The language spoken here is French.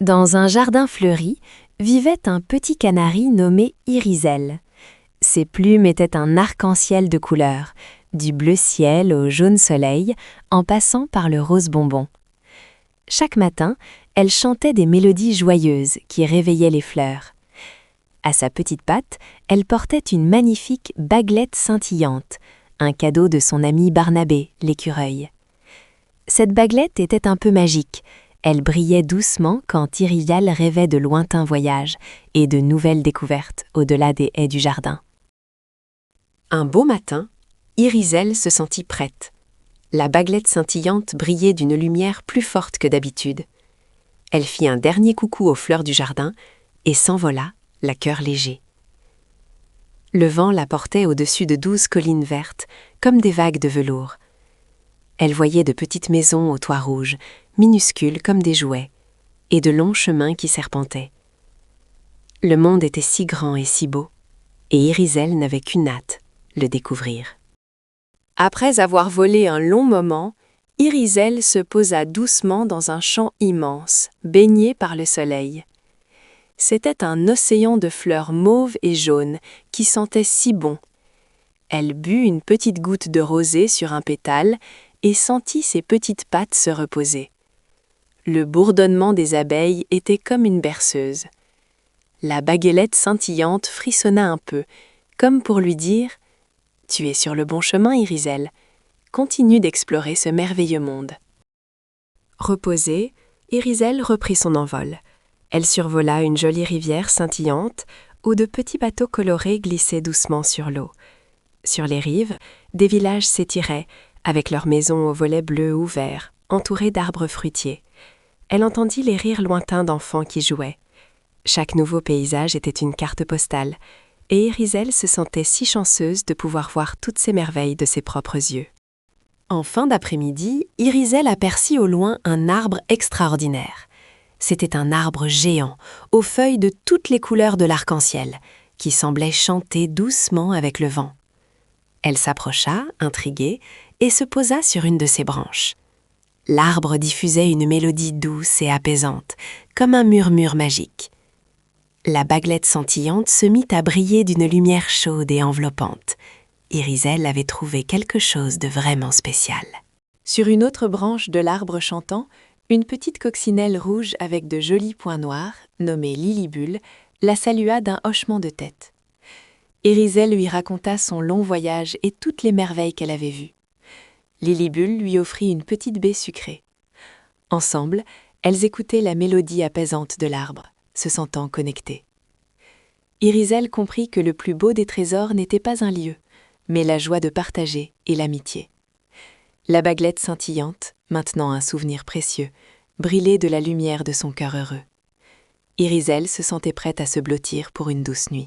Dans un jardin fleuri, vivait un petit canari nommé Irizel. Ses plumes étaient un arc-en-ciel de couleurs, du bleu ciel au jaune soleil, en passant par le rose bonbon. Chaque matin, elle chantait des mélodies joyeuses qui réveillaient les fleurs. À sa petite patte, elle portait une magnifique baguelette scintillante, un cadeau de son ami Barnabé, l'écureuil. Cette baguelette était un peu magique. Elle brillait doucement quand Irizel rêvait de lointains voyages et de nouvelles découvertes au-delà des haies du jardin. Un beau matin, Irizel se sentit prête. La baguelette scintillante brillait d'une lumière plus forte que d'habitude. Elle fit un dernier coucou aux fleurs du jardin et s'envola, la cœur léger. Le vent la portait au-dessus de 12 collines vertes, comme des vagues de velours. Elle voyait de petites maisons aux toits rouges, minuscules comme des jouets, et de longs chemins qui serpentaient. Le monde était si grand et si beau, et Irizel n'avait qu'une hâte, le découvrir. Après avoir volé un long moment, Irizel se posa doucement dans un champ immense, baigné par le soleil. C'était un océan de fleurs mauves et jaunes qui sentait si bon. Elle but une petite goutte de rosée sur un pétale et sentit ses petites pattes se reposer. Le bourdonnement des abeilles était comme une berceuse. La baguelette scintillante frissonna un peu, comme pour lui dire « Tu es sur le bon chemin, Irizel. Continue d'explorer ce merveilleux monde. » Reposée, Irizel reprit son envol. Elle survola une jolie rivière scintillante où de petits bateaux colorés glissaient doucement sur l'eau. Sur les rives, des villages s'étiraient, avec leurs maisons aux volets bleus ou verts, entourées d'arbres fruitiers. Elle entendit les rires lointains d'enfants qui jouaient. Chaque nouveau paysage était une carte postale, et Irizel se sentait si chanceuse de pouvoir voir toutes ces merveilles de ses propres yeux. En fin d'après-midi, Irizel aperçut au loin un arbre extraordinaire. C'était un arbre géant, aux feuilles de toutes les couleurs de l'arc-en-ciel, qui semblait chanter doucement avec le vent. Elle s'approcha, intriguée, et se posa sur une de ses branches. L'arbre diffusait une mélodie douce et apaisante, comme un murmure magique. La baguelette scintillante se mit à briller d'une lumière chaude et enveloppante. Irizel avait trouvé quelque chose de vraiment spécial. Sur une autre branche de l'arbre chantant, une petite coccinelle rouge avec de jolis points noirs, nommée Lilibule, la salua d'un hochement de tête. Irizel lui raconta son long voyage et toutes les merveilles qu'elle avait vues. Lilibule lui offrit une petite baie sucrée. Ensemble, elles écoutaient la mélodie apaisante de l'arbre, se sentant connectées. Irizel comprit que le plus beau des trésors n'était pas un lieu, mais la joie de partager et l'amitié. La baguelette scintillante, maintenant un souvenir précieux, brillait de la lumière de son cœur heureux. Irizel se sentait prête à se blottir pour une douce nuit.